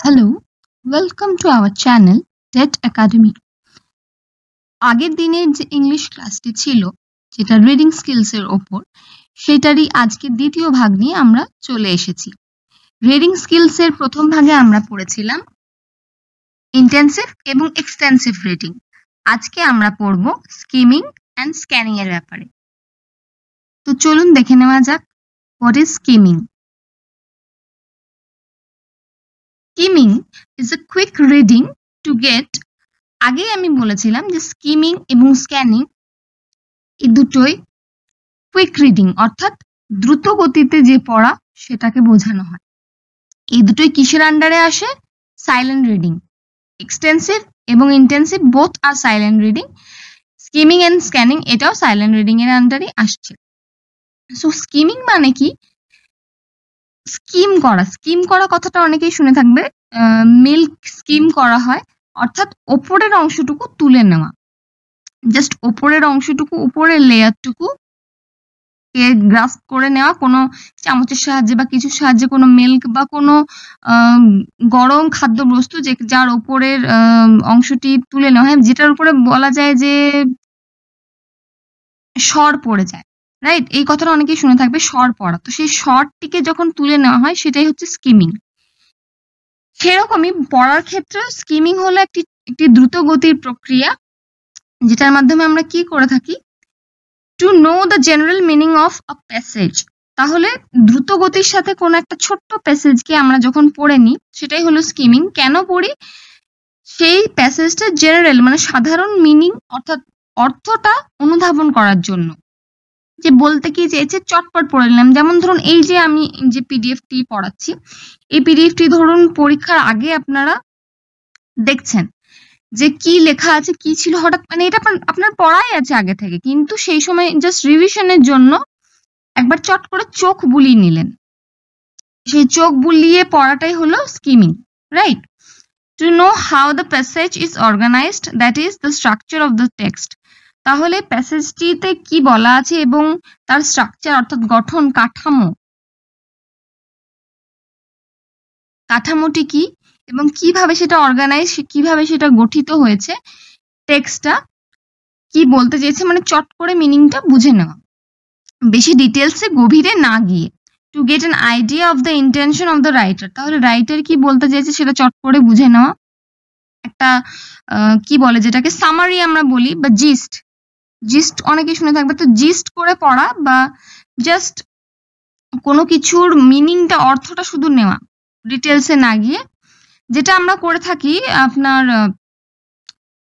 Hello, welcome to our channel TET academy. আগের দিনের যে ইংলিশ ক্লাসটি ছিল, যেটা রিডিং স্কিলস এর ওপর, সেটারই আজকে দ্বিতীয় ভাগ নিয়ে আমরা চলে এসেছি। রিডিং স্কিলস এর প্রথম ভাগে আমরা পড়েছিলাম ইন্টেন্সিভ এবং এক্সটেন্সিভ রিডিং। আজকে আমরা পড়ব স্কিমিং অ্যান্ড স্ক্যানিং এর ব্যাপারে। তো চলুন দেখে নেওয়া যাক what is skimming. Skimming is a quick reading to get। আগেই আমি বলেছিলাম যে স্কিমিং এবং স্ক্যানিং এই দুটোই কুইক রিডিং অর্থাৎ দ্রুত গতিতে যে পড়া সেটাকে বোঝানো হয়। এই দুটোই কিসের আন্ডারে আসে? Silent reading. এক্সটেন্সিভ এবং ইন্টেন্সিভ বোথ আর silent reading. Skimming and scanning এটাও সাইলেন্ট রিডিং এর আন্ডারে আসছে। সো স্কিমিং মানে কি? স্কিম করা কথাটা অনেকেই শুনে থাকবে। মিল্ক স্কিম করা হয় অর্থাৎ ওপরের অংশটুকু তুলে নেওয়া, জাস্ট ওপরের অংশটুকু, উপরের লেয়ারটুকু গ্রাস্প করে নেওয়া কোনো চামচের সাহায্যে বা কিছুর সাহায্যে, কোনো মিল্ক বা কোনো গরম খাদ্যবস্তু যার ওপরের অংশটি তুলে নেওয়া হয়, যেটার উপরে বলা যায় যে সর পড়ে যায়, রাইট? এই কথাটা অনেকেই শুনে থাকবে, সর পড়া। তো সেই সরটিকে যখন তুলে নেওয়া হয় সেটাই হচ্ছে স্কিমিং। সেরকমই পড়ার ক্ষেত্রে স্কিমিং হলো একটি দ্রুত গতির প্রক্রিয়া, যেটার মাধ্যমে আমরা কি করে থাকি? To know the general meaning of a passage. তাহলে দ্রুত গতির সাথে কোন একটা ছোট্ট প্যাসেজকে আমরা যখন পড়ে নিই, সেটাই হলো স্কিমিং। কেন পড়ি? সেই প্যাসেজটা জেনারেল মানে সাধারণ মিনিং অর্থাৎ অর্থটা অনুধাবন করার জন্য। যে বলতে কি চেয়েছে চটপট পড়ে নিলাম। যেমন ধরুন এই যে আমি যে পিডিএফটি পড়াচ্ছি, এই পিডিএফটি ধরুন পরীক্ষার আগে আপনারা দেখছেন যে কি লেখা আছে, কি ছিল, হঠাৎ মানে এটা আপনার পড়াই আছে আগে থেকে, কিন্তু সেই সময় জাস্ট রিভিশনের জন্য একবার চট করে চোখ বুলিয়ে নিলেন। সেই চোখ বুলিয়ে পড়াটাই হলো skimming, right? To know how the passage is organised, that is the structure of the text. তাহলে প্যাসেজটিতে কি বলা আছে এবং তার স্ট্রাকচার অর্থাৎ গঠন, কাঠামোটি কি এবং কিভাবে সেটা অর্গানাইজ, কিভাবে সেটা গঠিত হয়েছে, টেক্সটটা কি বলতে চেয়েছে, মানে চট করে মিনিংটা বুঝে নেওয়া, বেশি ডিটেলসে গভীরে না গিয়ে। Two get an idea of the intention of the writer. তাহলে রাইটার কি বলতে চেয়েছে সেটা চট করে বুঝে নেওয়া। একটা কি বলে যেটাকে সামারি আমরা বলি, বা জিস্ট অনেকে শুনে থাকবে। তো জিস্ট করে পড়া বা জাস্ট কোনো কিছুর মিনিংটা, অর্থটা শুধু নেওয়া, ডিটেলসে না গিয়ে, যেটা আমরা করে থাকি আপনার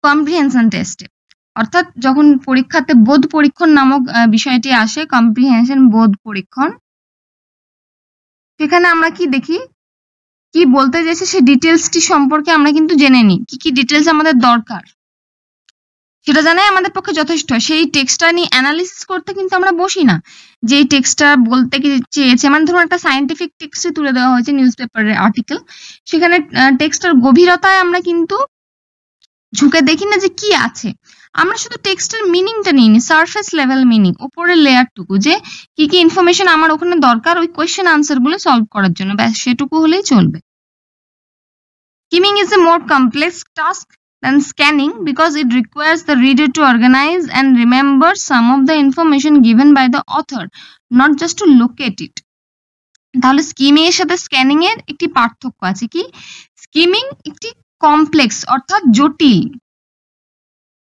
কম্প্রিহেনশন টেস্টে। অর্থাৎ যখন পরীক্ষাতে বোধ পরীক্ষণ নামক বিষয়টি আসে, কম্প্রিহেনশন বোধ পরীক্ষণ, সেখানে আমরা কি দেখি, কি বলতে চাইছে সেই ডিটেলসটি সম্পর্কে আমরা কিন্তু জেনে নিই, কি কি ডিটেলস আমাদের দরকার সেটা জানাই আমাদের পক্ষে যথেষ্ট। সেই টেক্সটটা নিয়ে অ্যানালিসিস করতে কিন্তু আমরা বসি না, যে এই টেক্সটটা বলতে কি চেয়েছে। মানে ধরুন একটা সায়েন্টিফিক টেক্সটে তুলে দেওয়া হয়েছে, নিউজ পেপারের আর্টিকেল, সেখানে টেক্সটার গভীরতায় আমরা কিন্তু ঝুঁকে দেখি না যে কি আছে। আমরা শুধু টেক্সটের মিনিংটা নিই, সারফেস লেভেল মিনিং, উপরের লেয়ারটুকু, যে কি কি ইনফরমেশন আমার ওখানে দরকার ওই কোয়েশ্চেন আনসার গুলো সলভ করার জন্য, ব্যাস সেটুকু হলেই চলবে। Skimming is a more complex task than scanning because it requires the reader to organize and remember some of the information given by the author, not just to locate it. তাহলে skimming এর সাথে scanning এর একটি পার্থক্য আছে। কি? Skimming একটি complex অর্থাৎ জটিল,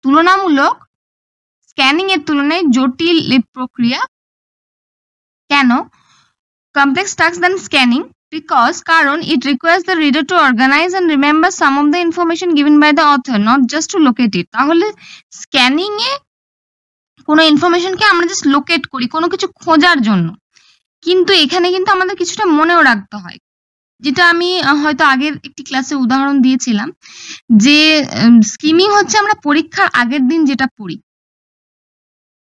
তুলনামূলক স্ক্যানিং এর তুলনায় জটিল প্রক্রিয়া। কেন complex task than scanning? Because কারণ it requires the reader to organize and remember some of the information given by the author, not just to locate it. তাহলে স্ক্যানিং এ কোনো ইনফরমেশনকে আমরা জাস্ট লোকেট করি কোনো কিছু খোঁজার জন্য, কিন্তু এখানে কিন্তু আমাদের কিছুটা মনেও রাখতে হয়, যেটা আমি হয়তো আগের একটি ক্লাসে উদাহরণ দিয়েছিলাম, যে স্কিমিং হচ্ছে আমরা পরীক্ষার আগের দিন যেটা পড়ি,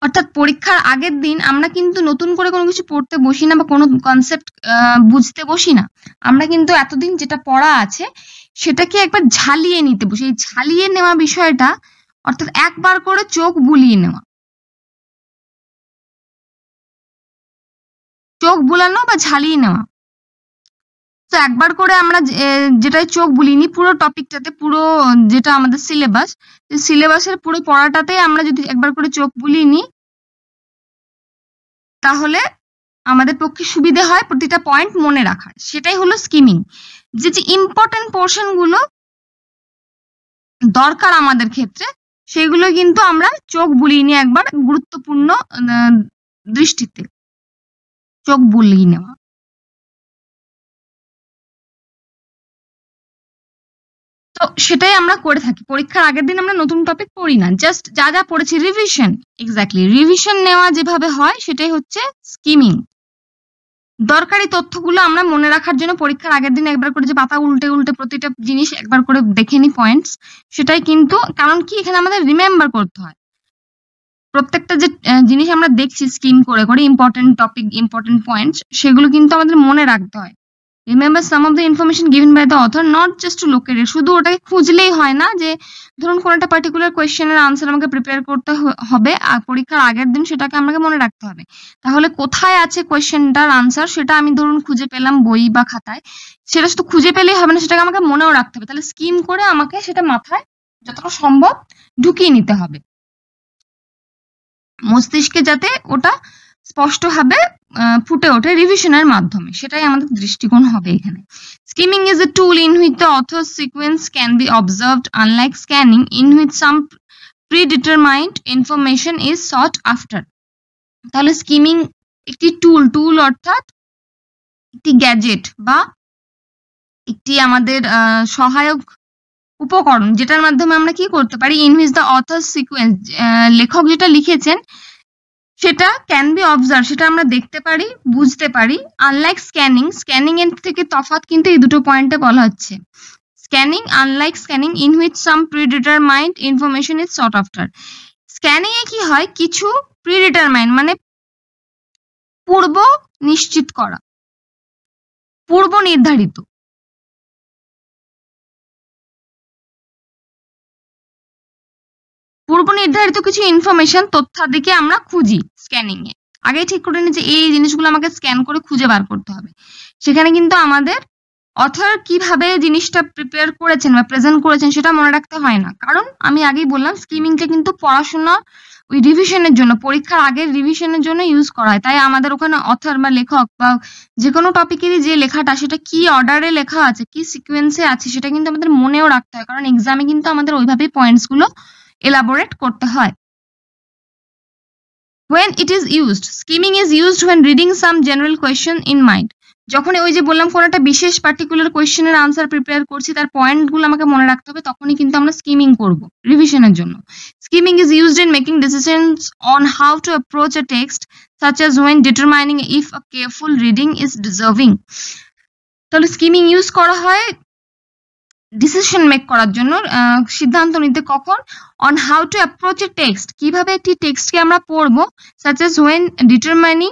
অর্থাৎ পরীক্ষার আগের দিন আমরা কিন্তু নতুন করে কোনো কিছু পড়তে বসি না বা কোনো কনসেপ্ট বুঝতে বসি না। আমরা কিন্তু এতদিন যেটা পড়া আছে সেটাকে একবার ঝালিয়ে নিতে বসি। এই ঝালিয়ে নেওয়া বিষয়টা অর্থাৎ একবার করে চোখ বুলিয়ে নেওয়া, চোখ বুলানো বা ঝালিয়ে নেওয়া, তো একবার করে আমরা যেটাই চোখ বুলিনি পুরো টপিকটাতে, পুরো যেটা আমাদের সিলেবাস, সিলেবাসের পুরো পড়াটাতে আমরা যদি একবার করে চোখ বুলিয়ে নিই তাহলে আমাদের পক্ষে সুবিধে হয় প্রতিটা পয়েন্ট মনে রাখার। সেটাই হলো স্কিমিং। যে ইম্পর্টেন্ট পোর্শন গুলো দরকার আমাদের ক্ষেত্রে সেগুলো কিন্তু আমরা চোখ বুলিয়ে নিয়ে একবার গুরুত্বপূর্ণ দৃষ্টিতে চোখ বুলিয়ে নেওয়া। তো সেটাই আমরা করে থাকি। পরীক্ষার আগের দিন আমরা নতুন টপিক পড়ি না, জাস্ট যা যা পড়েছি রিভিশন, এক্স্যাক্টলি রিভিশন নেওয়া যেভাবে হয় সেটাই হচ্ছে স্কিমিং। দরকারি তথ্যগুলো আমরা মনে রাখার জন্য পরীক্ষার আগের দিন একবার করে যে পাতা উল্টে উল্টে প্রতিটা জিনিস একবার করে দেখে নি পয়েন্টস, সেটাই কিন্তু, কারণ কি এখানে আমাদের রিমেম্বার করতে হয় প্রত্যেকটা যে জিনিস আমরা দেখছি স্কিম করে করে, ইম্পর্টেন্ট টপিক, ইম্পর্টেন্ট পয়েন্টস, সেগুলো কিন্তু আমাদের মনে রাখতে হয়। Remember some of the information given by the author, not just to locate it. শুধু ওটাকে খুঁজলেই হয় না, যে ধরুন কোন একটা পার্টিকুলার কোয়েশ্চেনের আনসার আমাকে প্রিপেয়ার করতে হবে আর পরীক্ষার আগের দিন সেটাকে আমাকে মনে রাখতে হবে। তাহলে কোথায় আছে কোয়েশ্চেনটার আনসার সেটা আমি ধরুন খুঁজে পেলাম বই বা খাতায়, সেটা শুধু খুঁজে পেলেই হবে না, সেটাকে আমাকে মনেও রাখতে হবে। তাহলে স্কিম করে আমাকে সেটা মাথায় যতটা সম্ভব ঢুকিয়ে নিতে হবে, মস্তিষ্কে যাতে ওটা স্পষ্টভাবে ফুটে ওঠে রিভিশনের মাধ্যমে। সেটাই আমাদের দৃষ্টিকোণ হবে এখানে। Skimming is a tool in which the author's sequence can be observed, unlike scanning in which some predetermined information is sought after. তাহলে স্কিমিং একটি টুল অর্থাৎ একটি গ্যাজেট বা একটি আমাদের সহায়ক উপকরণ, যেটার মাধ্যমে আমরা কি করতে পারি, in which the author's sequence, লেখক যেটা লিখেছেন সেটা ক্যান বি অবজার্ভ, সেটা আমরা দেখতে পারি, বুঝতে পারি। আনলাইক স্ক্যানিং এর থেকে তফাৎ কিন্তু এই দুটো পয়েন্টে বলা হচ্ছে। Scanning, unlike scanning in which some predetermined information is sought after. Scanning এ কি হয়, কিছু প্রিডিটারমাইন্ড মানে পূর্ব নিশ্চিত করা, পূর্ব নির্ধারিত কিছু ইনফরমেশন, তথ্যাদিকে আমরা খুঁজি স্ক্যানিং এ। আগে ঠিক করে নিই যে এই জিনিসগুলো আমাকে স্ক্যান করে খুঁজে বার করতে হবে। সেখানে কিন্তু আমাদের অথর কিভাবে জিনিসটা প্রিপেয়ার করেছেন বা প্রেজেন্ট করেছেন সেটা মনে রাখতে হয় না, কারণ আমি আগেই বললাম স্কিমিংটা কিন্তু পড়াশোনা ওই রিভিশনের জন্য, পরীক্ষার আগের রিভিশনের জন্য ইউজ করা হয়। তাই আমাদের ওখানে অথর বা লেখক বা যে কোনো টপিকেরই যে লেখাটা সেটা কি অর্ডারে লেখা আছে, কি সিকোয়েন্সে আছে সেটা কিন্তু আমাদের মনেও রাখতে হয়, কারণ এক্সামে কিন্তু আমাদের ওইভাবেই পয়েন্টস গুলো এলাবোরেট করতে হয়। When it is used, skimming is used when reading some general question in mind. যখন ওই যে বললাম কোন একটা বিশেষ পার্টিকুলার কোয়েশ্চেনের আনসার প্রিপেয়ার করছি, তার পয়েন্টগুলো আমাকে মনে রাখতে হবে, তখনই কিন্তু আমরা স্কিমিং করব রিভিশনের জন্য। Skimming is used in making decisions on how to approach a text, such as when determining if a careful reading is deserving. তাহলে স্কিমিং ইউজ করা হয় ডিসিশন মেক করার জন্য, সিদ্ধান্ত নিতে। কখন? On how to approach a text, কিভাবে একটি টেক্সটকে আমরা পড়বো, such as when determining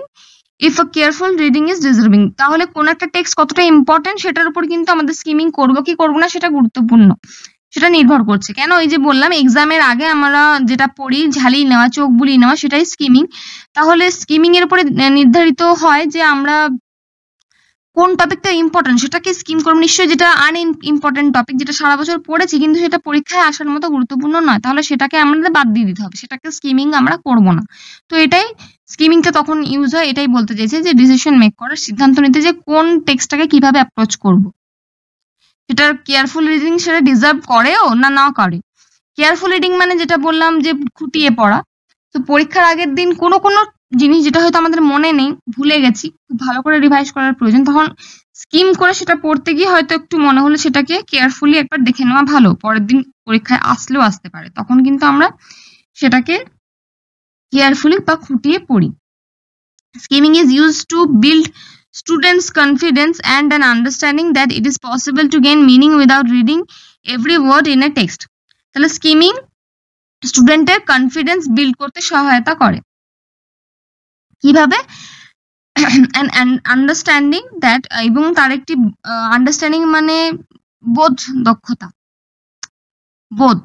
if a careful reading is deserving. তাহলে কোন একটা টেক্সট কতটা ইম্পর্টেন্ট সেটার উপর কিন্তু আমাদের স্কিমিং করবো কি করবো না সেটা গুরুত্বপূর্ণ, সেটা নির্ভর করছে। কেন? ওই যে বললাম এক্সামের আগে আমরা যেটা পড়ি ঝালিয়ে নেওয়া, চোখ বুলিয়ে নেওয়া, সেটাই স্কিমিং। তাহলে স্কিমিং এর উপরে নির্ধারিত হয় যে আমরা কোন টপিকটা ইম্পর্টেন্ট সেটাকে স্কিম করবো। নিশ্চয়ই যেটা ইম্পর্টেন্ট টপিক, যেটা সারা বছর পড়েছি কিন্তু সেটা পরীক্ষায় আসার মতো গুরুত্বপূর্ণ নয়, তাহলে সেটাকে আমাদের বাদ দিয়ে দিতে হবে, সেটাকে স্কিমিং আমরা করব না। তো এটাই স্কিমিংটা তখন ইউজ হয়, এটাই বলতে চাইছে যে ডিসিশন মেক করার, সিদ্ধান্ত নিতে যে কোন টেক্সটটাকে কিভাবে অ্যাপ্রোচ করব, সেটার কেয়ারফুল রিডিং সেটা ডিজার্ভ করেও না করে। কেয়ারফুল রিডিং মানে যেটা বললাম যে খুঁটিয়ে পড়া। তো পরীক্ষার আগের দিন কোনো জিনিস যেটা হয়তো আমাদের মনে নেই, ভুলে গেছি, খুব ভালো করে রিভাইজ করার প্রয়োজন, তখন স্কিম করে সেটা পড়তে গিয়ে হয়তো একটু মনে হলো, সেটাকে কেয়ারফুলি একবার দেখে নেওয়া ভালো, পরের দিন পরীক্ষায় আসলেও আসতে পারে, তখন কিন্তু আমরা সেটাকে কেয়ারফুলি বা খুঁটিয়ে পড়ি। Skimming is use to build students confidence and an understanding that it is possible to gain meaning without reading every word in a text. তাহলে স্কিমিং স্টুডেন্টের কনফিডেন্স বিল্ড করতে সহায়তা করে। কিভাবে? আন্ডারস্ট্যান্ডিং দ্যাট, এবং তার একটি আন্ডারস্ট্যান্ডিং মানে বোধ, দক্ষতা, বোধ,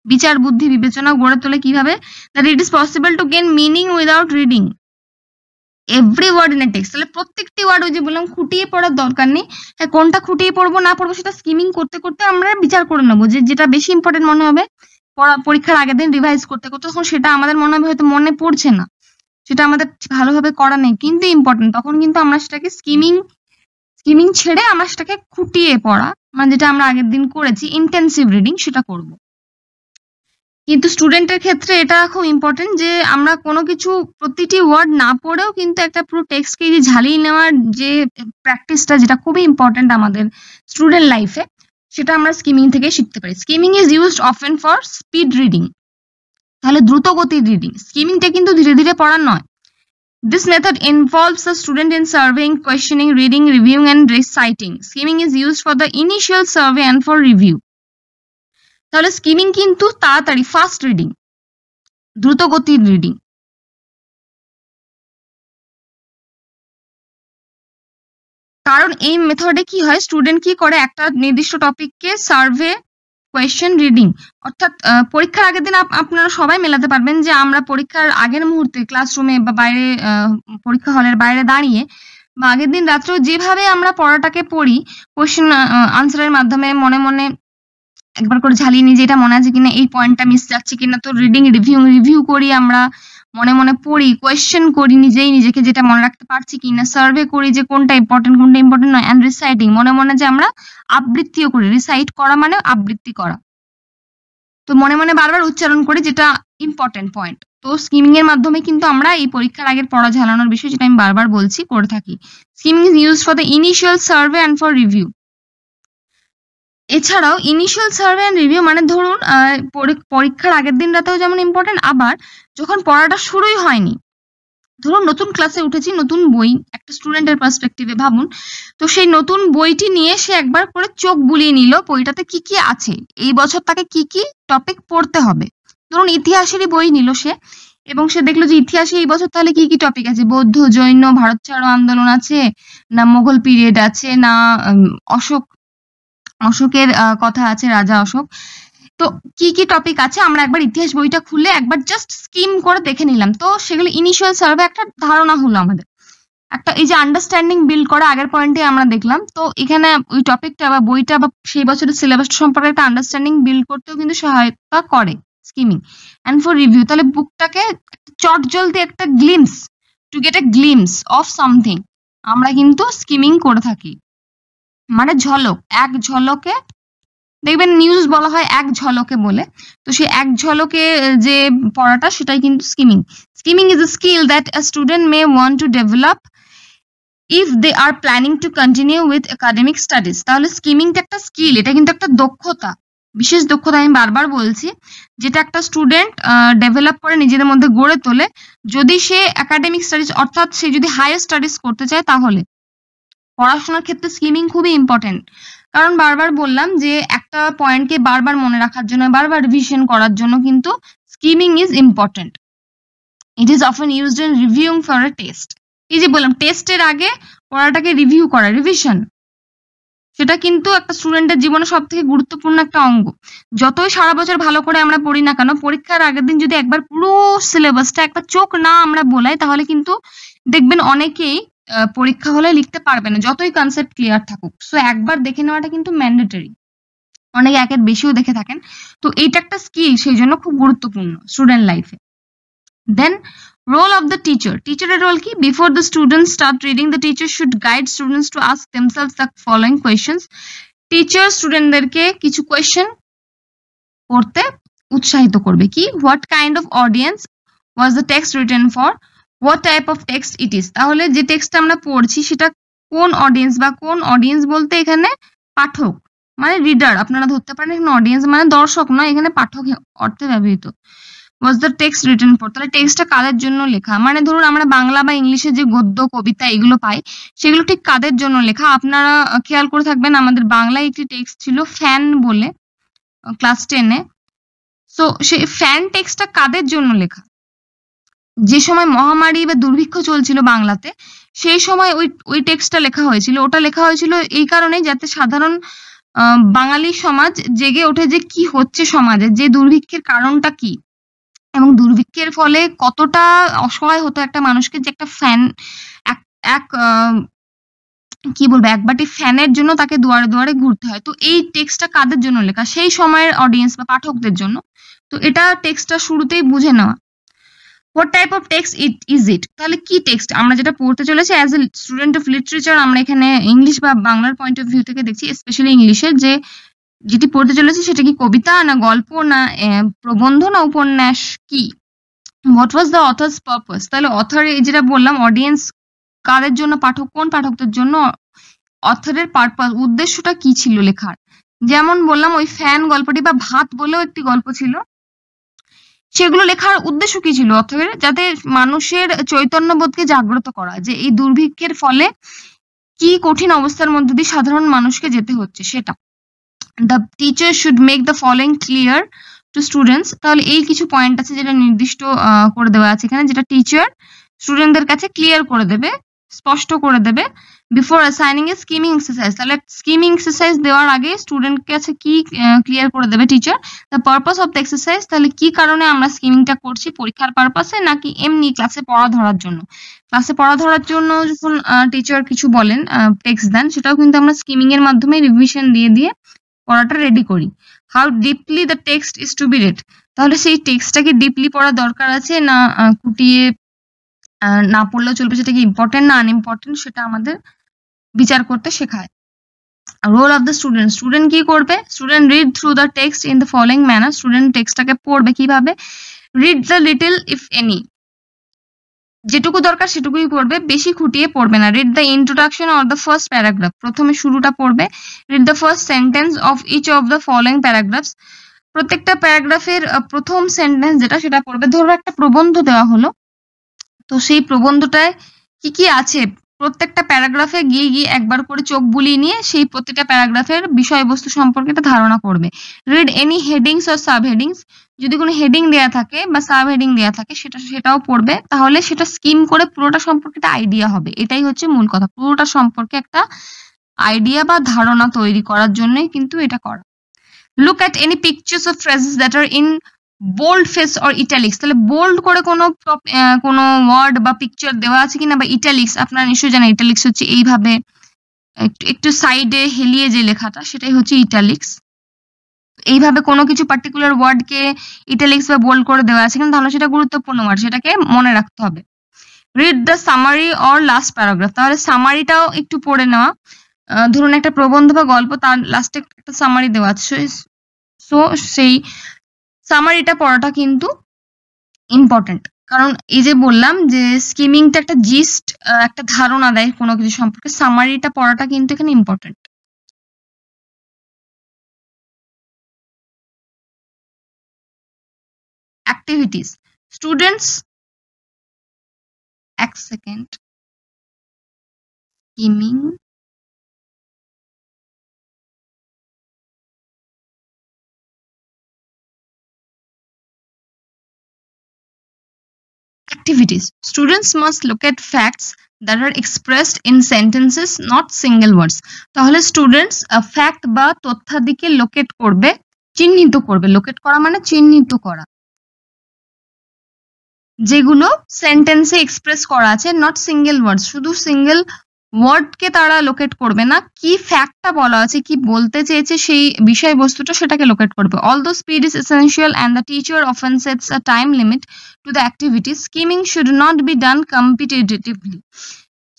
বিচার বুদ্ধি বিবেচনা গড়ে তোলে। কিভাবে? That it is possible to gain meaning without reading every word in a text. তাহলে প্রত্যেকটি ওয়ার্ড ওই যে বললাম খুঁটিয়ে পড়ার দরকার নেই। হ্যাঁ, কোনটা খুঁটিয়ে পড়বো না পড়বো সেটা স্কিমিং করতে করতে আমরা বিচার করে নেবো, যে যেটা বেশি ইম্পর্টেন্ট মনে হবে পরীক্ষার আগের দিন রিভাইজ করতে করতে, তখন সেটা আমাদের মনে হবে হয়তো মনে পড়ছে না, সেটা আমাদের ভালোভাবে করা নেই কিন্তু ইম্পর্টেন্ট, তখন কিন্তু আমরা সেটাকে স্কিমিং ছেড়ে আমরা সেটাকে খুঁটিয়ে পড়া, মানে যেটা আমরা আগের দিন করেছি ইন্টেন্সিভ রিডিং, সেটা করব। কিন্তু স্টুডেন্টের ক্ষেত্রে এটা খুব ইম্পর্টেন্ট যে আমরা কোনো কিছু প্রতিটি ওয়ার্ড না পড়েও কিন্তু একটা পুরো টেক্সটকে যে ঝালিয়ে নেওয়ার যে প্র্যাকটিসটা, যেটা খুবই ইম্পর্টেন্ট আমাদের স্টুডেন্ট লাইফে, সেটা আমরা স্কিমিং থেকে শিখতে পারি। Skimming is used often for speed reading, তাহলে দ্রুত গতির রিডিং। স্কিমিংটা কিন্তু ধীরে ধীরে পড়া নয়। This method involves the student in surveying, questioning, reading, reviewing, and reciting. Skimming is used for the initial survey and for review. তাহলে স্কিমিং কিন্তু তাড়াতাড়ি, ফাস্ট রিডিং, দ্রুত গতির রিডিং। কারণ এই মেথডে কি হয়, স্টুডেন্ট কি করে, একটা নির্দিষ্ট টপিককে সার্ভে, কোয়েশ্চেন, রিডিং, অর্থাৎ পরীক্ষার আগের দিন আপনারা সবাই মেলাতে পারবেন যে আমরা পরীক্ষার আগের মুহূর্তে ক্লাসরুমে বা বাইরে পরীক্ষা হলের বাইরে দাঁড়িয়ে বা আগের দিন রাত্রেও যেভাবে আমরা পড়াটাকে পড়ি, কোয়েশ্চেন আনসারের মাধ্যমে মনে মনে একবার করে ঝালিয়ে নিই যে এটা মনে আছে কিনা, এই পয়েন্টটা মিস যাচ্ছে কিনা, তো রিডিং রিভিউ করি, আমরা মনে মনে পড়ি, কোয়েশ্চেন করি নিজেকে যেটা মনে রাখতে পারছি কিনা, সার্ভে করি যে কোনটা ইম্পর্টেন্ট নয়, অ্যান্ড রিসাইটিং, মনে মনে যে আমরা আবৃত্তিও করি। রিসাইট করা মানে আবৃত্তি করা, তো মনে মনে বারবার উচ্চারণ করি, যেটা ইম্পর্টেন্ট পয়েন্ট। তো স্কিমিং এর মাধ্যমে কিন্তু আমরা এই পরীক্ষার আগের পড়া ঝালানোর বিষয়, যেটা আমি বারবার বলছি, করে থাকি। Skimming is used for the initial survey and for review. এছাড়াও ইনিশিয়াল সার্ভে অ্যান্ড রিভিউ মানে ধরুন পরীক্ষার আগের দিন রাতেও যেমন ইম্পর্টেন্ট, আবার যখন পড়াটা শুরুই হয়নি, ধরুন নতুন ক্লাসে উঠেছি, নতুন বই, একটা স্টুডেন্টের পার্সপেক্টিভে ভাবুন, তো সেই নতুন বইটি নিয়ে সে একবার করে চোখ বুলিয়ে নিল বইটাতে কি কি আছে, এই বছর তাকে কি কি টপিক পড়তে হবে। ধরুন ইতিহাসেরই বই নিল সে, এবং সে দেখলো যে ইতিহাসে এই বছর তাহলে কি কি টপিক আছে, বৌদ্ধ, জৈন, ভারত ছাড়ো আন্দোলন আছে, না মোগল পিরিয়ড আছে, না অশোকের কথা আছে, রাজা অশোক, তো কি কি টপিক আছে আমরা একবার ইতিহাস বইটা খুলে একবার জাস্ট স্কিম করে দেখে নিলাম। তো সেগুলো ইনিশিয়াল সার্ভে, একটা ধারণা হলো আমাদের, একটা এই যে আন্ডারস্ট্যান্ডিং বিল্ড করা, আগের পয়েন্টে আমরা দেখলাম। তো এখানে ওই টপিকটা বা বইটা বা সেই বছরের সিলেবাসটা সম্পর্কে একটা আন্ডারস্ট্যান্ডিং বিল্ড করতেও কিন্তু সহায়তা করে স্কিমিং। অ্যান্ড ফর রিভিউ, তাহলে বুকটাকে চট জলদি একটা glimpse, to get A glimpse of something, আমরা কিন্তু স্কিমিং করে থাকি। মানে ঝলক, এক ঝলকে, দেখবেন নিউজ বলা হয় এক ঝলকে বলে, তো সেই এক ঝলকে যে পড়াটা, সেটাই কিন্তু skimming. Skimming is a skill that a student may want to develop if they are planning to continue with academic studies. তাহলে স্কিমিংটা একটা স্কিল, এটা কিন্তু একটা দক্ষতা, বিশেষ দক্ষতা, আমি বারবার বলছি, যেটা একটা স্টুডেন্ট ডেভেলপ করে, নিজেদের মধ্যে গড়ে তোলে, যদি সে একাডেমিক স্টাডিজ, অর্থাৎ সে যদি হায়ার স্টাডিজ করতে চায়, তাহলে পড়াশোনার ক্ষেত্রে স্কিমিং খুবই ইম্পর্টেন্ট। কারণ বারবার বললাম যে একটা পয়েন্টকে বারবার মনে রাখার জন্য, বারবার রিভিশন করার জন্য কিন্তু skimming is important. It is often used in reviewing for a test. এই যে বললাম টেস্টের আগে পড়াটাকে রিভিউ করা, রিভিশন, সেটা কিন্তু একটা স্টুডেন্টের জীবনে সব থেকে গুরুত্বপূর্ণ একটা অঙ্গ। যতই সারা বছর ভালো করে আমরা পড়ি না কেন, পরীক্ষার আগের দিন যদি একবার পুরো সিলেবাসটা একবার চোখ না আমরা বোলাই, তাহলে কিন্তু দেখবেন অনেকেই পরীক্ষা হলে লিখতে পারবে না, যতই কনসেপ্ট ক্লিয়ার থাকুক। সো একবার দেখে নেওয়াটা কিন্তু ম্যান্ডেটরি, অনেকে একের বেশিও দেখে থাকেন। তো এইটা একটা স্কিল, সেই জন্য খুব গুরুত্বপূর্ণ স্টুডেন্ট লাইফে। দেন রোল অফ দ্য টিচার। টিচারের রোল কি? Before the students start reading, the teacher should guide students to ask themselves the following questions. Teacher স্টুডেন্টদেরকে কিছু কোয়েশ্চেন করতে উৎসাহিত করবে। কি? What kind of audience was the text written for, what type of text it is. তাহলে যে text আমরা পড়ছি সেটা কোন অডিয়েন্স, বা কোন অডিয়েন্স বলতে এখানে পাঠক মানে রিডার, আপনারা ধরতে পারেন এখানে অডিয়েন্স মানে দর্শক নয়, এখানে পাঠক অর্থে ব্যবহৃত। Was the text written for, তাহলে টেক্সটটা কাদের জন্য লেখা, মানে ধরুন আমরা বাংলা বা ইংলিশে যে গদ্য কবিতা এগুলো পাই, সেগুলো ঠিক কাদের জন্য লেখা। আপনারা খেয়াল করে থাকবেন আমাদের বাংলায় একটি টেক্সট ছিল ফ্যান বলে, ক্লাস 10-এ। সো সেই ফ্যান টেক্সটটা কাদের জন্য লেখা? যে সময় মহামারী বা দুর্ভিক্ষ চলছিল বাংলাতে, সেই সময় ওই টেক্সটটা লেখা হয়েছিল। ওটা লেখা হয়েছিল এই কারণে যাতে সাধারণ বাঙালি সমাজ জেগে ওঠে যে কি হচ্ছে সমাজে, যে দুর্ভিক্ষের কারণটা কি, এবং দুর্ভিক্ষের ফলে কতটা অসহায় হতো একটা মানুষকে, যে একটা ফ্যান এক কি বলবো, এক বাটি ফ্যানের জন্য তাকে দুয়ারে দুয়ারে ঘুরতে হয়। তো এই টেক্সটটা কাদের জন্য লেখা, সেই সময়ের অডিয়েন্স বা পাঠকদের জন্য। তো এটা টেক্সটটা শুরুতেই বুঝে নেওয়া। What type of text is it, তাহলে কি টেক্সট আমরা যেটা পড়তে চলেছি as a student of literature, আমরা এখানে ইংলিশ বা বাংলার পয়েন্ট অফ ভিউ থেকে দেখছি, স্পেশালি ইংলিশের, যে যেটি পড়তে চলেছি সেটা কি কবিতা না গল্প না প্রবন্ধ না উপন্যাস কি। What was the authors purpose, তাহলে অথর যেটা বললাম অডিয়েন্স কাদের জন্য, পাঠক কোন পাঠকদের জন্য, অথরের পারপাস উদ্দেশ্যটা কি ছিল লেখার। যেমন বললাম ওই ফ্যান গল্পটি বা ভাত বলেও একটি গল্প ছিল, সেগুলো লেখার উদ্দেশ্য কি ছিল অথরের, যাতে মানুষের চৈতন্যবোধকে জাগ্রত করা, যে এই দুর্ভিক্ষের ফলে কি কঠিন অবস্থার মধ্যে দিয়ে সাধারণ মানুষকে যেতে হচ্ছে সেটা। The teacher should make the following clear to students, তাহলে এই কিছু পয়েন্ট আছে যেটা নির্দিষ্ট করে দেওয়া আছে এখানে, যেটা টিচার স্টুডেন্টদের কাছে ক্লিয়ার করে দেবে, স্পষ্ট করে দেবে বিফোর অ্যাসাইনিং এ স্কিমিং এক্সারসাইজ। তাহলে স্কিমিং এক্সারসাইজ দেওয়ার আগে স্টুডেন্ট কাছে কি ক্লিয়ার করে দেবে teacher, the purpose of the exercise, তাহলে কি কারণে আমরা স্কিমিংটা করছি, পরীক্ষার পারপাসে নাকি এমনি ক্লাসে পড়া ধরার জন্য। ক্লাসে পড়া ধরার জন্য যখন টিচার কিছু বলেন, টেক্সট দেন, সেটাও কিন্তু আমরা স্কিমিং এর মাধ্যমে রিভিশন দিয়ে দিয়ে পড়াটা রেডি করি। How deeply the text is to be read, তাহলে সেই টেক্সটটাকে ডিপলি পড়া দরকার আছে না খুঁটিয়ে না পড়লেও চলবে, সেটা কি ইম্পর্টেন্ট না আনইম্পর্টেন্ট, সেটা আমাদের বিচার করতে শেখায়। Role of the student, student কি করবে, student read through the text in the following manner, student টেক্সটটাকে পড়বে কিভাবে, read the little if any, যেটুকু দরকার সেটুকুই পড়বে, বেশি খুঁটিয়ে পড়বে না। Read the introduction or the first paragraph, প্রথমে শুরুটা পড়বে। Read the first sentence of each of the following paragraphs, প্রত্যেকটা প্যারাগ্রাফের প্রথম সেন্টেন্স যেটা সেটা পড়বে। ধরো একটা প্রবন্ধ দেওয়া হলো, তো সেই প্রবন্ধটায় কি কি আছে প্রত্যেকটা প্যারাগ্রাফে গিয়ে গিয়ে একবার করে চোখ বুলিয়ে নিয়ে সেই প্রত্যেকটা প্যারাগ্রাফের বিষয়বস্তু সম্পর্কে একটা ধারণা করবে। Read any headings or sub headings, যদি কোনো হেডিং দেয়া থাকে বা সাব হেডিং দেয়া থাকে সেটাও পড়বে, তাহলে সেটা স্কিম করে পুরোটা সম্পর্কে একটা আইডিয়া হবে। এটাই হচ্ছে মূল কথা, পুরোটা সম্পর্কে একটা আইডিয়া বা ধারণা তৈরি করার জন্যই কিন্তু এটা করা। Look at any pictures of phrases that are in bold face or italics, তাহলে বোল্ড করে কোনো ওয়ার্ড বা পিকচার দেওয়া আছে কিনা, বা ইটালিক্স, আপনারা নিশ্চয়ই জানেন ইটালিক্স হচ্ছে এইভাবে একটু সাইডে হেলিয়ে যে লেখাটা, সেটাই হচ্ছে ইটালিক্স। এইভাবে কোনো কিছু পার্টিকুলার ওয়ার্ডকে ইটালিক্স বা বোল্ড করে দেওয়া আছে কিনা, তাহলে সেটা গুরুত্বপূর্ণ ওয়ার্ড, সেটাকে মনে রাখতে হবে। Read the summary or last paragraph, তাহলে সামারিটাও একটু পড়ে নেওয়া। ধরুন একটা প্রবন্ধ বা গল্প, তার লাস্টে একটা সামারি দেওয়া আছে, সো সেই সামারিটা পড়াটা কিন্তু ইম্পর্টেন্ট। কারণ এই যে বললাম যে স্কিমিংটা একটা জিস্ট, একটা ধারণা দেয় কোনো কিছু সম্পর্কে, সামারিটা পড়াটা কিন্তু এখানে ইম্পর্টেন্ট। অ্যাক্টিভিটিস, স্টুডেন্টস, এক second, skimming, activities. Students must look at facts that are expressed in sentences, not single words. তাহলে স্টুডেন্টস ফ্যাক্ট বা তথ্যাদিকে লোকেট করবে, চিহ্নিত করবে। লোকেট করা মানে চিহ্নিত করা, যেগুলো সেন্টেন্সে এক্সপ্রেস করা আছে, নট সিঙ্গেল ওয়ার্ড, শুধু সিঙ্গেল ওয়ার্ডকে তারা লোকেট করবে না, কি ফ্যাক্টটা বলা আছে, কি বলতে চেয়েছে সেই বিষয়বস্তুটা, সেটাকে লোকেট করবে। Although speed is essential and the teacher often sets a time limit to the activity, skimming should not be done competitively.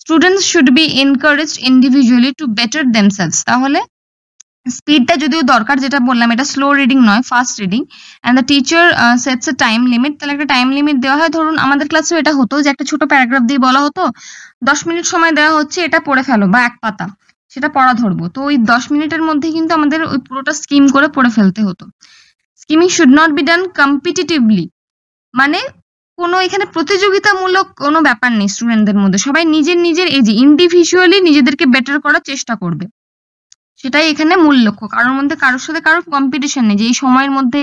Students should be encouraged individually to better themselves. তাহলে স্পিডটা যদিও দরকার, যেটা বললাম এটা স্লো রিডিং নয়, fast reading. And the teacher sets A time limit, তাহলে একটা টাইম লিমিট দেওয়া হয়। ধরুন আমাদের ক্লাসেও এটা হতো যে একটা ছোট প্যারাগ্রাফ দিয়ে বলা হতো 10 মিনিট সময় দেওয়া হচ্ছে, এটা পড়ে ফেলো, বা এক পাতা সেটা পড়া ধরবো। তো ওই 10 মিনিটের মধ্যে কিন্তু আমাদের ওই পুরোটা স্কিম করে পড়ে ফেলতে হতো। Skimming should not be done competitively, মানে কোনো এখানে প্রতিযোগিতামূলক কোনো ব্যাপার নেই স্টুডেন্টদের মধ্যে, সবাই নিজের নিজের এই যে ইন্ডিভিজুয়ালি নিজেদেরকে বেটার করার চেষ্টা করবে, সেটাই এখানে মূল লক্ষ্য। কারোর সাথে কারোর কম্পিটিশন নেই যে এই সময়ের মধ্যে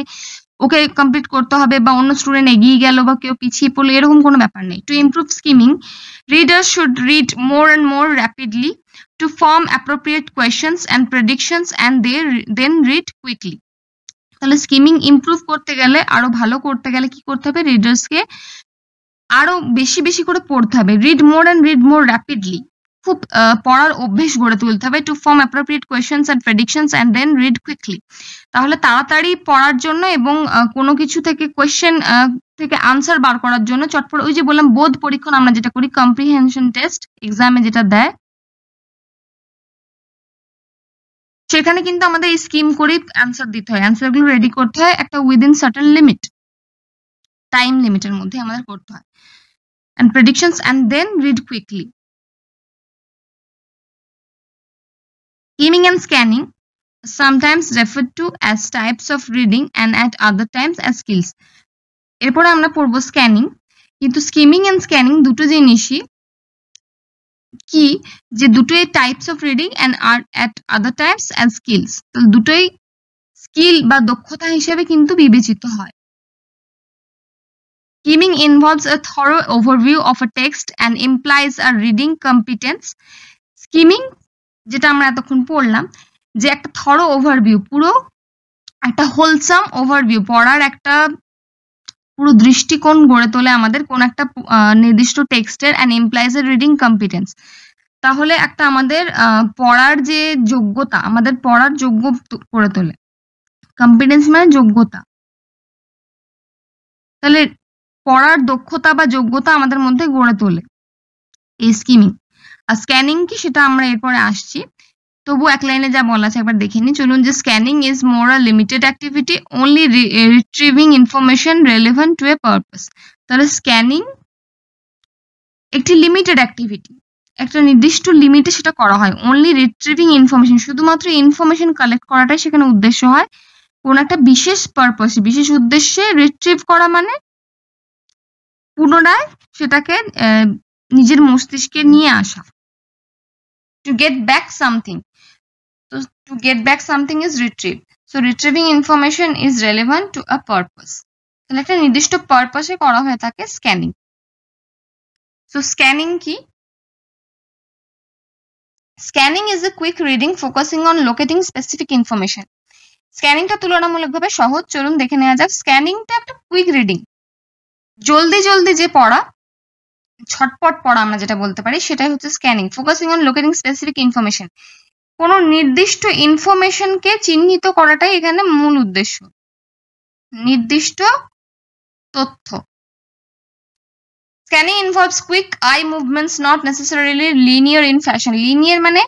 ওকে কমপ্লিট করতে হবে, বা অন্য স্টুডেন্ট এগিয়ে গেল বা কেউ পিছিয়ে পড়লো, এরকম কোনো ব্যাপার নেই। To improve skimming, readers should read more and more rapidly to form appropriate questions and predictions, and they then read quickly. তাহলে স্কিমিং ইমপ্রুভ করতে গেলে, আরো ভালো করতে গেলে কি করতে হবে? রিডার্সকে আরো বেশি বেশি করে পড়তে হবে। Read more and read more rapidly. খুব পড়ার অভ্যেস গড়ে তুলতে হবে। To form appropriate questions and predictions and then read quickly. তাহলে তাড়াতাড়ি পড়ার জন্য এবং কোনো কিছু থেকে কোয়েশ্চেন থেকে আনসার বার করার জন্য চটপট, ওই যে বললাম বোধ পরীক্ষণ আমরা যেটা করি, কম্প্রিহেনশন টেস্ট এক্সামে যেটা দেয়, সেখানে কিন্তু আমাদের এই স্কিম করে অ্যান্সার দিতে হয়। অ্যান্সারগুলো রেডি করতে হয় একটা উইদিন সার্টেন লিমিট, টাইম লিমিটের মধ্যে আমাদের করতে হয়। and predictions and then read quickly. Skimming and scanning, sometimes referred to as types of reading and at other times as skills. এরপরে আমরা পড়বো স্ক্যানিং। কিন্তু স্কিমিং এন্ড স্ক্যানিং দুটো জিনিসই কি, যে দুটোই types of reading and are at other times as skills. তো দুটোই স্কিল বা দক্ষতা হিসেবে কিন্তু বিবেচিত হয়। Skimming involves a thorough overview of a text and implies a reading competence. Skimming, যেটা আমরা এতক্ষণ পড়লাম, যে একটা থরো ওভারভিউ, পুরো একটা হোলসাম ওভারভিউ, পড়ার একটা পুরো দৃষ্টিকোণ গড়ে তোলে আমাদের কোন একটা নির্দিষ্ট টেক্সটের, and implies A reading competence. তাহলে একটা আমাদের পড়ার যে যোগ্যতা, আমাদের পড়ার যোগ্য করে তোলে। কম্পিটেন্স মানে যোগ্যতা। তাহলে পড়ার দক্ষতা বা যোগ্যতা আমাদের মধ্যে গড়ে তোলে এই স্কিমিং। আর স্ক্যানিং কি, সেটা আমরা এরপরে আসছি। তবু এক লাইনে যা বলা আছে একবার দেখে নিই চলুন। যে scanning is more a limited activity, only retrieving information relevant to a purpose. তাহলে স্ক্যানিং একটি লিমিটেড অ্যাক্টিভিটি, একটা নির্দিষ্ট লিমিটে সেটা করা হয়। অনলি রিট্রিভিং ইনফরমেশন, শুধুমাত্র ইনফরমেশন কালেক্ট করাটাই সেখানে উদ্দেশ্য হয়। কোন একটা বিশেষ পারপাসে, বিশেষ উদ্দেশ্যে রিট্রিভ করা মানে পুনরায় সেটাকে নিজের মস্তিষ্কে নিয়ে আসা। To get back something. So to get back something is retrieve. So retrieving information is relevant to a purpose. তাহলে একটা নির্দিষ্ট পারপাসে করা হয়ে থাকে স্ক্যানিং। So scanning কি? Scanning is a quick reading focusing on locating specific information. স্ক্যানিংটা তুলনামূলকভাবে সহজ, চলুন দেখে নেওয়া যাক। স্ক্যানিংটা একটা কুইক রিডিং, জলদি জলদি যে পড়া, ছটপট পড়া আমরা যেটা বলতে পারি, সেটাই হচ্ছে scanning. Focusing on locating specific information, কোনো নির্দিষ্ট ইনফরমেশনকে চিহ্নিত করাটাই এখানে মূল উদ্দেশ্য, নির্দিষ্ট তথ্য। Scanning involves quick I movements, not necessarily linear in fashion. Linear মানে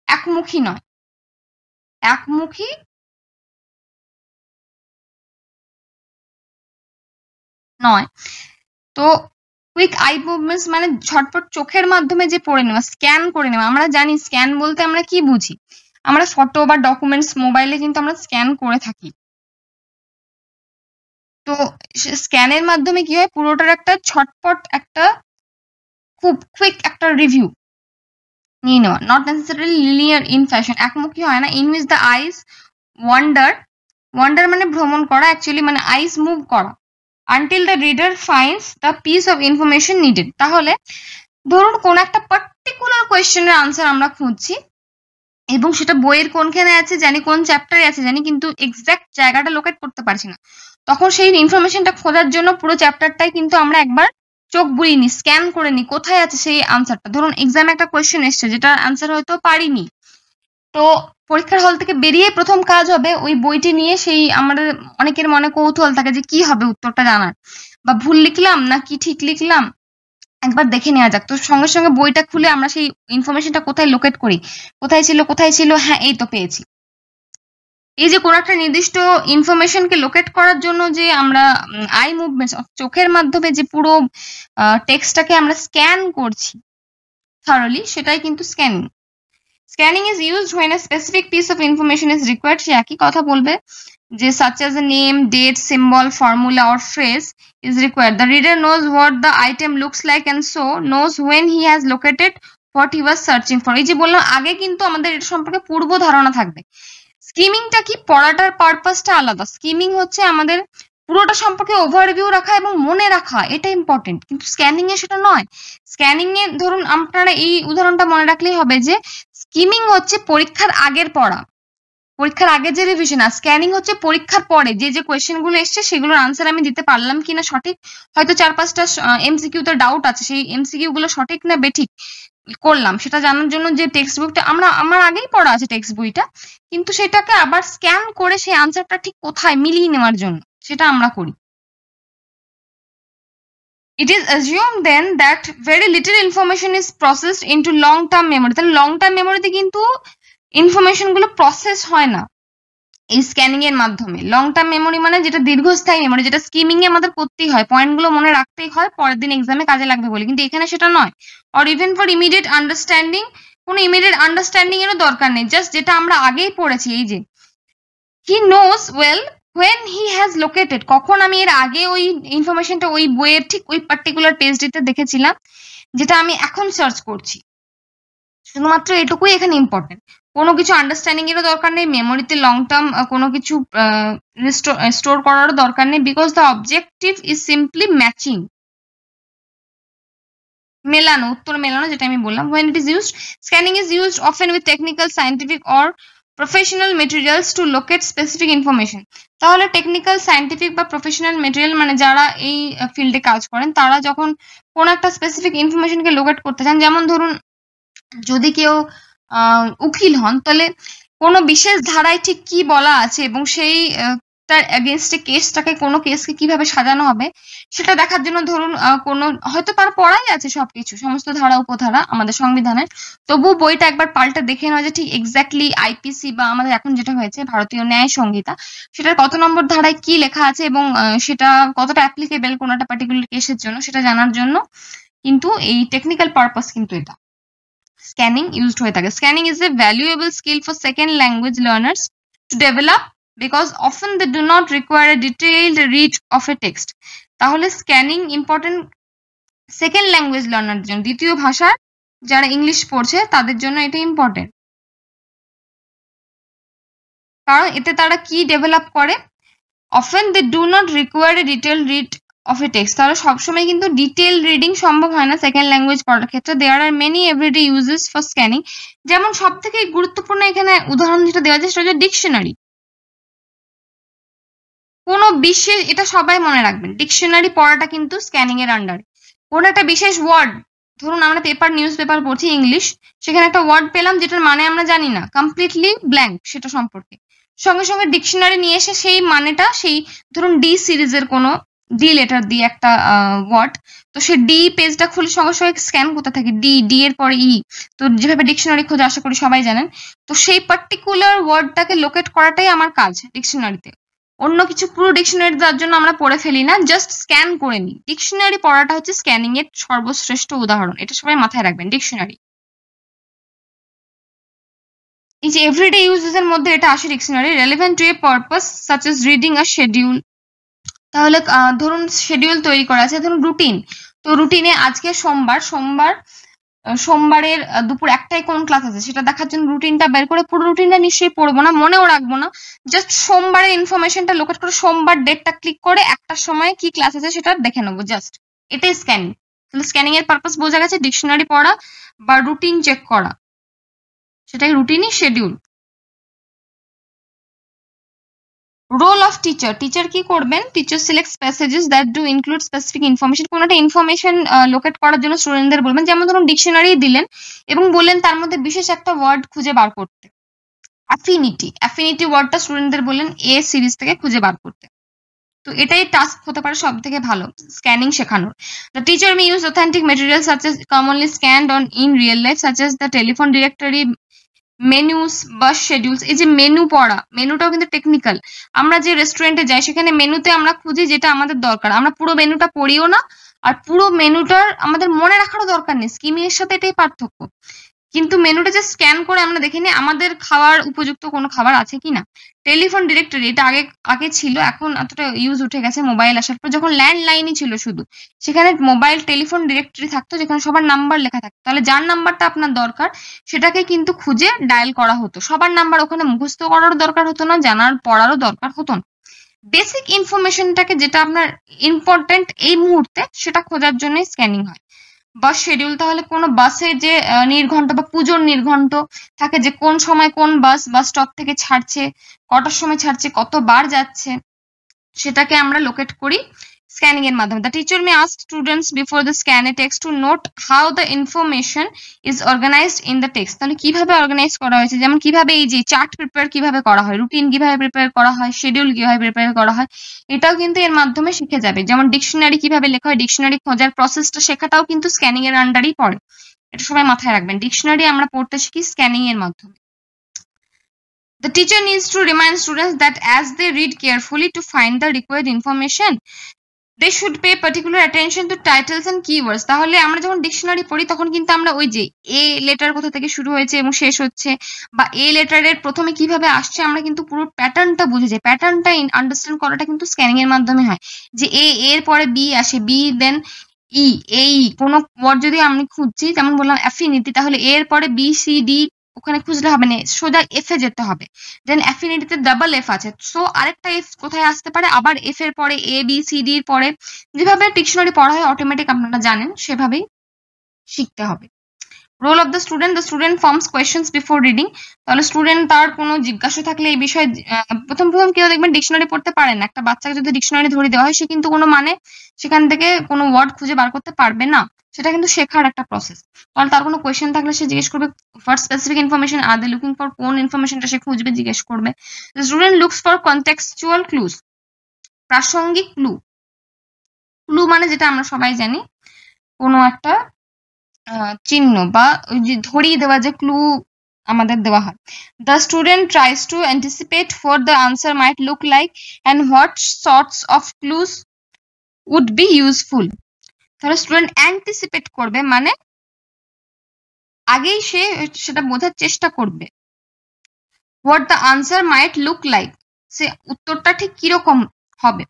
একমুখী নয়, একমুখী নয়। তো কুইক আই মুভমেন্টস মানে ঝটপট চোখের মাধ্যমে যে পড়ে নেওয়া, স্ক্যান করে নেওয়া। আমরা জানি স্ক্যান বলতে আমরা কি বুঝি, আমরা ফটো বা ডকুমেন্টস মোবাইলে কিন্তু আমরা স্ক্যান করে থাকি। তো স্ক্যানের মাধ্যমে কি হয়, পুরোটার একটা ছটপট, একটা খুব কুইক একটা রিভিউ নিয়ে নেওয়া। Not necessarily linear in fashion, একমুখী হয় না। In which the eyes wander, wander মানে ভ্রমণ করা, অ্যাকচুয়ালি মানে আইস মুভ করা, until the reader finds the piece of information needed. তাহলে ধরুন কোন একটা পার্টিকুলার কোয়েশ্চেনের আনসার আমরা খুঁজছি এবং সেটা বইয়ের কোনখানে আছে জানি, কোন চ্যাপ্টারে আছে জানি, কিন্তু এক্সাক্ট জায়গাটা লোকেট করতে পারছি না। তখন সেই ইনফরমেশনটা খোঁজার জন্য পুরো চ্যাপ্টারটাই কিন্তু আমরা একবার চোখ বুলিয়ে নিই, স্ক্যান করে নিই কোথায় আছে সেই আনসারটা। ধরুন এক্সামে একটা কোয়েশ্চেন এসছে যেটা আনসার হয়তো পারিনি, তো পরীক্ষার হল থেকে বেরিয়ে প্রথম কাজ হবে ওই বইটি নিয়ে, সেই আমাদের অনেকের মনে কৌতূহল থাকে যে কি হবে উত্তরটা জানার, বা ভুল লিখলাম না কি ঠিক লিখলাম একবার দেখে নেওয়া যাক। তো সঙ্গে সঙ্গে বইটা খুলে আমরা সেই ইনফরমেশনটা কোথায় লোকেট করি, কোথায় ছিল, হ্যাঁ এই তো পেয়েছি। এই যে কোনো একটা নির্দিষ্ট ইনফরমেশনকে লোকেট করার জন্য যে আমরা আই মুভমেন্ট, চোখের মাধ্যমে যে পুরো টেক্সটটাকে আমরা স্ক্যান করছি থারলি, সেটাই কিন্তু scanning. Scanning is used when a specific piece of information is required. সে একই কথা বলবে যে such as a name, date, symbol, formula or phrase is required. The reader knows what the item looks like and so knows when he has located what he was searching for. এই যে বললাম আগে কিন্তু আমাদের এর সম্পর্কে পূর্ব ধারণা থাকবে। স্কিমিংটা কি, পড়াটার পারপাসটা আলাদা। স্কিমিং হচ্ছে আমাদের পুরোটা সম্পর্কে ওভারভিউ রাখা এবং মনে রাখা, এটা ইম্পর্টেন্ট, কিন্তু স্ক্যানিং এ সেটা নয়। স্ক্যানিং এ ধরুন আপনারা এই উদাহরণটা মনে রাখলেই হবে যে স্কিমিং হচ্ছে পরীক্ষার আগের পড়া, পরীক্ষার আগে যে রিভিশন, আর স্ক্যানিং হচ্ছে পরীক্ষার পরে যে যে কোয়েশ্চেন গুলো এসছে সেগুলোর আনসার আমি দিতে পারলাম কিনা সঠিক, হয়তো 4-5টা এমসিকিউ তে ডাউট আছে, সেই এমসিকিউ গুলো সঠিক না বেঠিক করলাম সেটা জানার জন্য যে টেক্সট বুকটা আমার আগেই পড়া আছে টেক্সট বইটা, কিন্তু সেটাকে আবার স্ক্যান করে সেই আনসারটা ঠিক কোথায় মিলিয়ে নেওয়ার জন্য সেটা আমরা করি। It is assumed then that very little information is processed into long term memory. তাহলে লং টার্ম মেমোরিতে কিন্তু ইনফরমেশন গুলো প্রসেস হয় না এই স্ক্যানিং এর মাধ্যমে। লং টার্ম মেমোরি মানে যেটা দীর্ঘস্থায়ী মেমোরি, যেটা স্কিমিং এ আমাদের করতেই হয়, পয়েন্ট গুলো মনে রাখতেই হয় পরের দিন এক্সামে কাজে লাগবে বলে, কিন্তু এখানে সেটা নয়। Or even for immediate understanding, কোনো ইমিডিয়েট আন্ডারস্ট্যান্ডিং এরও দরকার নেই, জাস্ট যেটা আমরা আগেই পড়েছি, এই যে he knows well when he has located, কখন আমি এর আগে ওই ইনফরমেশনটা ওই বইয়ের ঠিক ওই পার্টিকুলার পেজটিতে দেখেছিলাম যেটা আমি এখন সার্চ করছি, শুধুমাত্র এটুকুই এখানে ইম্পর্টেন্ট। কোনো কিছু আন্ডারস্ট্যান্ডিং এরও দরকার নেই, মেমোরিতে লং টার্ম কোনো কিছু স্টোর করারও দরকার নেই, because the objective is simply matching, মেলানো, উত্তর মেলানো, যেটা আমি বললাম। when it is used, scanning is used often with technical, scientific or professional materials to locate specific information. তাহলে টেকনিক্যাল, সায়েন্টিফিক বা প্রফেশনাল মেটেরিয়াল মানে যারা এই ফিল্ডে কাজ করেন তারা যখন কোন একটা স্পেসিফিক ইনফরমেশনকে লোকেট করতে চান, যেমন ধরুন যদি কেউ উকিল হন, তাহলে কোনো বিশেষ ধারায় ঠিক কি বলা আছে এবং সেই তার এগেনস্টে কেসটাকে, কোনো কেসকে কিভাবে সাজানো হবে সেটা দেখার জন্য, ধরুন কোনো হয়তো তার পড়াই আছে সবকিছু, সমস্ত ধারা উপধারা আমাদের সংবিধানের, তবু বইটা একবার পাল্টা দেখে নেওয়া যে ঠিক এক্স্যাক্টলি আইপিসি বা আমাদের এখন যেটা হয়েছে ভারতীয় ন্যায় সংহিতা, সেটার কত নম্বর ধারায় কি লেখা আছে এবং সেটা কতটা অ্যাপ্লিকেবল কোনো একটা পার্টিকুলার কেসের জন্য সেটা জানার জন্য কিন্তু এই টেকনিক্যাল পারপাস কিন্তু এটা স্ক্যানিং ইউজড হয়ে থাকে। Scanning is a valuable skill for second language learners to develop because often they do not require a detailed read of a text. তাহলে স্ক্যানিং ইম্পর্টেন্ট সেকেন্ড ল্যাঙ্গুয়েজ লার্নারদের জন্য, দ্বিতীয় ভাষার যারা English পড়ছে তাদের জন্য এটা ইম্পর্টেন্ট, কারণ এতে তারা কি ডেভেলপ করে, often they do not require a detailed read of a text. তাহলে সবসময় কিন্তু ডিটেল রিডিং সম্ভব হয় না সেকেন্ড ল্যাঙ্গুয়েজ পড়ার ক্ষেত্রে। there are many everyday uses for scanning, যেমন সব থেকে গুরুত্বপূর্ণ এখানে উদাহরণ যেটা দেওয়া যায় সেটা হচ্ছে ডিকশনারি। কোনো বিশেষ, এটা সবাই মনে রাখবেন, ডিকশনারি পড়াটা কিন্তু স্ক্যানিং এর আন্ডারে। কোনো একটা বিশেষ ওয়ার্ড, ধরুন আমরা পেপার, নিউজ পেপার পড়ছি ইংলিশ, সেখানে একটা ওয়ার্ড পেলাম যেটার মানে আমরা জানি না, কমপ্লিটলি ব্ল্যাঙ্ক সেটা সম্পর্কে, সঙ্গে সঙ্গে ডিকশনারি নিয়ে এসে সেই মানেটা, সেই ধরুন ডি সিরিজের কোনো ডি লেটার দিয়ে একটা ওয়ার্ড, তো সেই ডি পেজটা খুলে সঙ্গে সঙ্গে স্ক্যান করতে থাকি, ডি এর পরে ই, তো যেভাবে ডিকশনারি খোঁজা আশা করি সবাই জানেন, তো সেই পার্টিকুলার ওয়ার্ডটাকে লোকেট করাটাই আমার কাজ ডিকশনারিতে। অন্য কিছু পুরো ডিকশনারি দেওয়ার জন্য আমরা পড়ে ফেলি না, জাস্ট স্ক্যান করে নিই। ডিকশনারি পড়াটা হচ্ছে স্ক্যানিং এর সর্বশ্রেষ্ঠ উদাহরণ, এটা সবাই মাথায় রাখবেন। ডিকশনারি, এই যে এভরিডে ইউজেস এর মধ্যে এটা আসে dictionary. Relevant to a purpose such as reading a schedule, তাহলে ধরুন শিডিউল তৈরি করা আছে, ধরুন রুটিন, তো রুটিনে আজকে সোমবারের দুপুর 1টায় কোন ক্লাস আছে সেটা দেখার জন্য রুটিনটা বের করে, পুরো রুটিনটা নিশ্চয়ই পড়বো না, মনেও রাখবো না, জাস্ট সোমবারের ইনফরমেশনটা লোকেট করে সোমবার ডেটটা ক্লিক করে 1টার সময় কি ক্লাস আছে সেটা দেখে নেবো, জাস্ট এটাই স্ক্যানিং। তাহলে স্ক্যানিং এর পারপাস বোঝা গেছে, ডিকশনারি পড়া বা রুটিন চেক করা, সেটাই রুটিনই schedule. Role of teacher, teacher কি করবেন, teacher selects passages that do include specific information, কোনো একটা ইনফরমেশন লোকেট করার জন্য স্টুডেন্টদের বলবেন, যেমন ধরুন ডিকশনারি দিলেন এবং বললেন তার মধ্যে বিশেষ একটা ওয়ার্ড খুঁজে বার করতে, অ্যাফিনিটি ওয়ার্ডটা স্টুডেন্টদের বললেন এ সিরিজ থেকে খুঁজে বার করতে, তো এটাই টাস্ক হতে পারে সব থেকে ভালো স্ক্যানিং শেখানোর। The teacher may use authentic material such as commonly scanned on in real life such as the telephone directory, menus বা শিডিউলস। এই যে মেনু পড়া, মেনুটাও কিন্তু টেকনিক্যাল, আমরা যে রেস্টুরেন্টে যাই সেখানে মেনুতে আমরা খুঁজি যেটা আমাদের দরকার, আমরা পুরো মেনুটা পড়িও না, আর পুরো মেনুটার আমাদের মনে রাখারও দরকার নেই, স্কিমিং এর সাথে এটাই পার্থক্য। কিন্তু মেনুটা যে স্ক্যান করে আমরা দেখে নিই আমাদের খাওয়ার উপযুক্ত কোনো খাবার আছে কিনা। টেলিফোন ডিরেক্টরি, এটা আগে ছিল, এখন এতটা ইউজ উঠে গেছে মোবাইল আসার পর, যখন ল্যান্ডলাইনই ছিল শুধু, সেখানে মোবাইল টেলিফোন ডিরেক্টরি থাকতো যেখানে সবার নাম্বার লেখা থাকতো, তাহলে যার নাম্বারটা আপনার দরকার সেটাকে কিন্তু খুঁজে ডায়াল করা হতো, সবার নাম্বার ওখানে মুখস্থ করারও দরকার হতো না, জানার পড়ারও দরকার হতো না, বেসিক ইনফরমেশনটাকে যেটা আপনার ইম্পর্টেন্ট এই মুহূর্তে সেটা খোঁজার জন্যই স্ক্যানিং হয়। বাস শিডিউল, তাহলে কোনো বাসে যে নির্ঘণ্ট বা পুজোর নির্ঘণ্ট থাকে, যে কোন সময় কোন বাস স্টপ থেকে ছাড়ছে, কটার সময় ছাড়ছে, কতবার যাচ্ছে, সেটাকে আমরা লোকেট করি স্ক্যানিং এর মাধ্যমে। The teacher may ask students before the scan a text to note how the information is organised in the text. তাহলে কিভাবে অর্গানাইজ করা হয়েছে, যেমন কিভাবে এই যে চার্ট প্রিপেয়ার কিভাবে করা হয়, রুটিন কিভাবে প্রিপেয়ার করা হয়, শিডিউল কিভাবে প্রিপেয়ার করা হয়, এটাও কিন্তু এর মাধ্যমে শিখে যাবে। যেমন ডিকশনারি কিভাবে লেখা হয়, ডিকশনারি খোঁজার প্রসেসটা শেখাটাও কিন্তু স্ক্যানিং এর আন্ডারই পড়ে। এটা সবাই মাথায় রাখবেন, ডিকশনারি আমরা পড়তে শিখি স্ক্যানিং এর মাধ্যমে। The teacher needs to remind students that as they read carefully to find the required information, they should pay particular attention to titles and keywords. তাহলে আমরা যখন ডিকশনারি পড়ি তখন কিন্তু আমরা ওই যে এ লেটার কোথা থেকে শুরু হয়েছে এবং শেষ হচ্ছে, বা এ লেটারের প্রথমে কিভাবে আসছে, আমরা কিন্তু পুরো প্যাটার্নটা বুঝে যাই। প্যাটার্নটা আন্ডারস্ট্যান্ড করাটা কিন্তু স্ক্যানিং এর মাধ্যমে হয়, যে এর পরে বি আসে, বি দেন ই, এই কোনো ওয়ার্ড যদি আমি খুঁজছি, যেমন বললাম অ্যাফিনিটি, তাহলে এর পরে বি সি ডি ওখানে খুঁজলে হবে না, সোজা এফ এ যেতে হবে। দেন অ্যাফিনিটিতে ডাবল এফ আছে, সো আরেকটা এফ কোথায় আসতে পারে, আবার এফ এর পরে এ বি সি ডি এর পরে, যেভাবে ডিকশনারি পড়া হয় অটোমেটিক আপনারা জানেন সেভাবেই শিখতে হবে। Role of the student forms questions before reading. তাহলে স্টুডেন্ট তার কোনো জিজ্ঞাসা থাকলে এই বিষয়ে, প্রথম কেউ দেখবেন ডিকশনারি পড়তে পারে না, একটা বাচ্চাকে যদি ডিকশনারি ধরে দেওয়া হয় সে কিন্তু কোনো মানে সেখান থেকে কোনো ওয়ার্ড খুঁজে বার করতে পারবে না, সেটা কিন্তু শেখার একটা প্রসেস। তাহলে তার কোনো কোয়েশ্চেন থাকলে সে জিজ্ঞেস করবে what specific information are they looking for, কোন ইনফরমেশনটা সে খুঁজবে জিজ্ঞেস করবে। Student looks for contextual clues, প্রাসঙ্গিক ক্লু। ক্লু মানে যেটা আমরা সবাই জানি কোনো একটা চিহ্ন বা ওই যে ধরিয়ে দেওয়া যে ক্লু আমাদের দেওয়া হয়। The student tries to anticipate what the answer might look like and what sorts of clues would be useful. তাহলে স্টুডেন্ট অ্যান্টিসিপেট করবে মানে আগেই সে সেটা বোঝার চেষ্টা করবে। What the answer might look like, সে উত্তরটা ঠিক কিরকম হবে,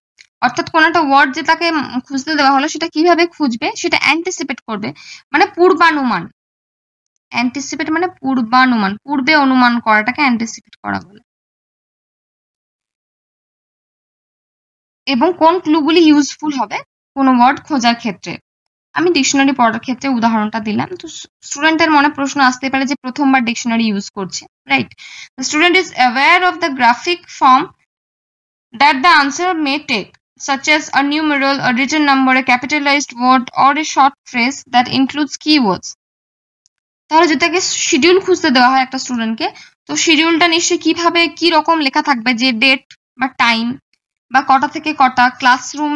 অর্থাৎ কোন একটা ওয়ার্ড যে তাকে খুঁজতে দেওয়া হলো সেটা কিভাবে খুঁজবে সেটা অ্যান্টিসিপেট করবে, মানে পূর্বানুমান। অ্যান্টিসিপেট মানে পূর্বানুমান, পূর্বে অনুমান করাটাকে অ্যান্টিসিপেট করা বলে। এবং কোন ক্লুগুলি ইউজফুল হবে কোন ওয়ার্ড খোঁজার ক্ষেত্রে। আমি ডিকশনারি পড়ার ক্ষেত্রে উদাহরণটা দিলাম। তো স্টুডেন্টের মনে প্রশ্ন আসতে পারে যে প্রথমবার ডিকশনারি ইউজ করছে, right? The student is aware of the graphic form that the answer may take, such as a numeral, a written number, a capitalized word, or a short phrase that includes keywords. তাহলে যেটাকে schedule খুঁজতে দেওয়া হয় একটা স্টুডেন্টকে, তো শিডিউলটা নিশ্চয়ই কিভাবে কি রকম লেখা থাকবে, যে ডেট বা টাইম বা কটা থেকে কটা, ক্লাসরুম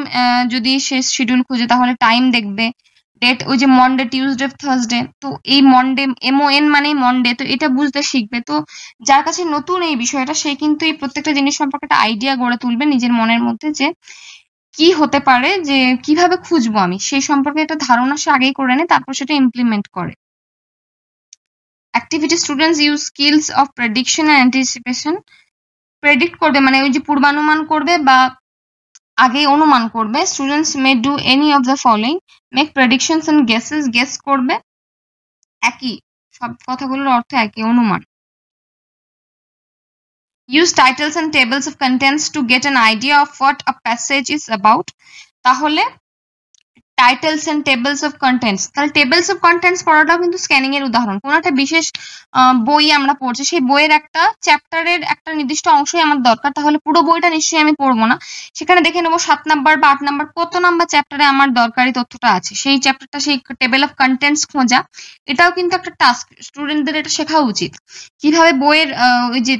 যদি সে শিডিউল খুঁজে তাহলে টাইম দেখবে, ডেট ওই যে মন্ডে টিউসডে থার্সডে, তো এই মন্ডে MON মানে মন্ডে, তো এটা বুঝতে শিখবে। তো যার কাছে নতুন এই বিষয়টা সে কিন্তু এই প্রত্যেকটা জিনিস সম্পর্কে একটা আইডিয়া গড়ে তুলবে নিজের মনের মধ্যে, যে কি হতে পারে, যে কিভাবে খুঁজবো আমি, সেই সম্পর্কে একটা ধারণা সে আগেই করে নেয়, তারপর সেটা ইমপ্লিমেন্ট করে। Activity students use skills of prediction and anticipation. Predict করবে মানে ওই যে পূর্বানুমান করবে বা আগে অনুমান করবে। Students may do any of the following, make predictions and guesses, guess করবে, একই, সব কথাগুলোর অর্থ একই, অনুমান। Use titles and tables of contents to get an idea of what a passage is about. তাহলে titles and tables of contents, তাহলে tables of contents পড়াটাও কিন্তু স্ক্যানিং এর উদাহরণ। কোন একটা বিশেষ বই আমরা পড়ছি, সেই বইয়ের একটা চ্যাপ্টারের একটা নির্দিষ্ট অংশই আমার দরকার, তাহলে পুরো বইটা নিশ্চয়ই আমি পড়বো না, সেখানে দেখে নেবো 7 নাম্বার বা 8 নাম্বার কত নাম্বার চ্যাপ্টারে আমার দরকারি তথ্যটা আছে, সেই চ্যাপ্টারটা, সেই টেবিল অফ কন্টেন্টস খোঁজা, এটাও কিন্তু একটা টাস্ক। স্টুডেন্টদের এটা শেখা উচিত, কিভাবে বইয়ের ওই যে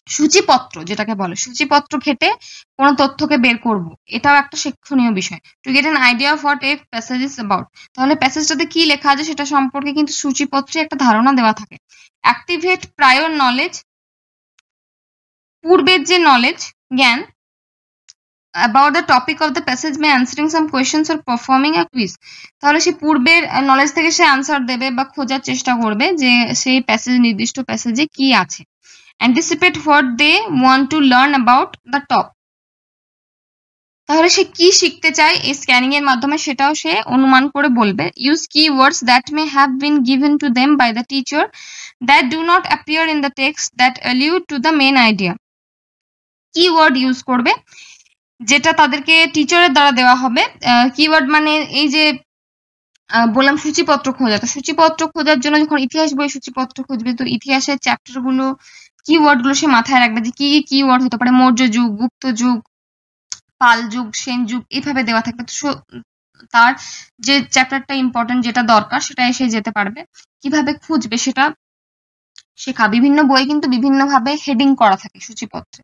সূচিপত্র যেটাকে বলে, সূচিপত্র ঘেটে কোনো তথ্যকে বের করব, এটাও একটা শিক্ষণীয় বিষয়। Two get an idea of what a passage is about, তাহলে প্যাসেজটাতে কি লেখা আছে সেটা সম্পর্কে কিন্তু সূচিপত্রে একটা ধারণা দেওয়া থাকে। অ্যাক্টিভেট প্রায়র নলেজ, পূর্বের যে নলেজ জ্ঞান about the topic of the passage by answering some questions or performing a quiz। তাহলে সে পূর্বের নলেজ থেকে সে আনসার দেবে বা খোঁজার চেষ্টা করবে যে সেই প্যাসেজ, নির্দিষ্ট প্যাসেজে কি আছে। anticipate what they want to learn about the top, তাহলে সে কি শিখতে চায় এই স্ক্যানিং এর মাধ্যমে সেটাও সে অনুমান করে বলবে। use keywords that may have been given to them by the teacher that do not appear in the text that allude to the main idea। Keyword use করবে যেটা তাদেরকে টিচারের দ্বারা দেওয়া হবে। কিওয়ার্ড মানে এই যে বললাম সূচিপত্র খোঁজা, তো সূচিপত্র খোঁজার জন্য যখন ইতিহাস বই সূচিপত্র খুঁজবে, তো ইতিহাসের চ্যাপ্টার গুলো কিওয়ার্ড গুলো সে মাথায় রাখবে যে কি কি কিওয়ার্ড হতে পারে। মৌর্য যুগ, গুপ্ত যুগ, পাল যুগ, সেন যুগ এভাবে দেওয়া থাকবে। তো তার যে চ্যাপ্টারটা ইম্পর্টেন্ট, যেটা দরকার সেটা এসে যেতে পারবে। কিভাবে খুঁজবে সেটা শেখা। বিভিন্ন বই কিন্তু বিভিন্ন ভাবে হেডিং করা থাকে সূচিপত্রে,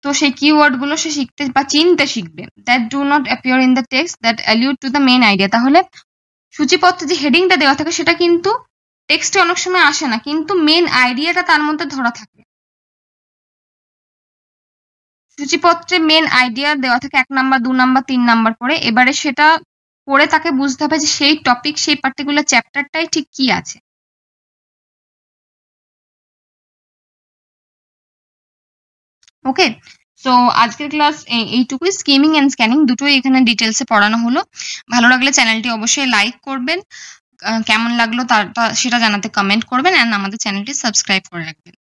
তো সেই কিওয়ার্ড গুলো সে শিখতে বা চিনতে শিখবে। That do not appear in the text that allude to the main idea. তাহলে সূচিপত্রে যে হেডিংটা দেওয়া থাকে সেটা কিন্তু টেক্সটে অনেক সময় আসে না, কিন্তু মেন আইডিয়াটা তার মধ্যে ধরা থাকে। সূচিপত্রে মেন আইডিয়া দেওয়া থাকে 1 নাম্বার, 2 নাম্বার, 3 নাম্বার করে। এবারে সেটা পড়ে তাকে বুঝতে হবে যে সেই টপিক, সেই পার্টিকুলার চ্যাপ্টারটাই ঠিক কি আছে। ওকে, সো আজকের ক্লাস এইটুকুই। স্কিমিং এন্ড স্ক্যানিং দুটোই এখানে ডিটেলসে পড়ানো হলো। ভালো লাগলে চ্যানেলটি অবশ্যই লাইক করবেন, কেমন লাগলো সেটা জানাতে কমেন্ট করবেন, অ্যান্ড আমাদের চ্যানেলটি সাবস্ক্রাইব করে রাখবেন।